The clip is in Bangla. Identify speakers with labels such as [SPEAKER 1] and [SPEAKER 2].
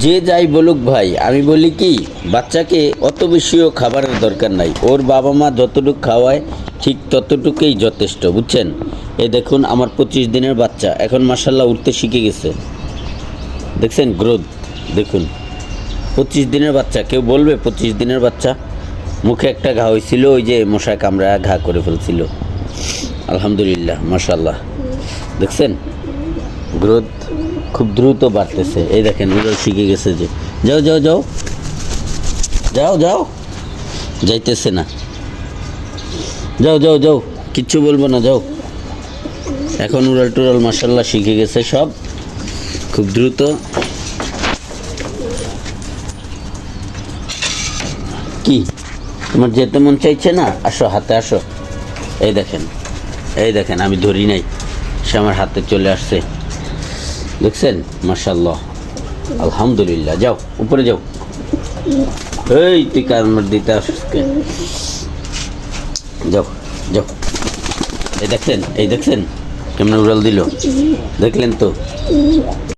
[SPEAKER 1] যে যাই বলুক ভাই, আমি বলি কি, বাচ্চাকে অত বেশিও খাবারের দরকার নাই। ওর বাবা মা যতটুকু খাওয়ায় ঠিক ততটুকুই যথেষ্ট, বুঝছেন? এই দেখুন আমার 25 দিনের বাচ্চা এখন মাসাল্লাহ উঠতে শিখে গেছে। দেখছেন গ্রোথ? দেখুন 25 দিনের বাচ্চা। কেউ বলবে 25 দিনের বাচ্চা? মুখে একটা ঘা হয়েছিল, ওই যে মশা কামড়া ঘা করে ফেলছিল। আলহামদুলিল্লাহ, মাশাল্লাহ। দেখছেন গ্রোথ খুব দ্রুত বাড়তেছে। এই দেখেন ওরাও শিখে গেছে যে যাও যাও যাও যাও যাও, যাইতেছে না। যাও যাও যাও, কিচ্ছু বলবো না, যাও। এখন উড়াল টুরাল মাশাল্লাহ শিখে গেছে সব খুব দ্রুত। কি তোমার যেতে মন চাইছে না? আসো, হাতে আসো। এই দেখেন, এই দেখেন, আমি ধরি নাই, সে আমার হাতে চলে আসছে। দেখছেন মাশাল্লাহ, আলহামদুলিল্লাহ। যাও উপরে যাও। এই তুই কামড় দিতে আসছে, যাও যাও। এই দেখছেন, এই দেখছেন কেমন উড়াল দিল, দেখলেন তো?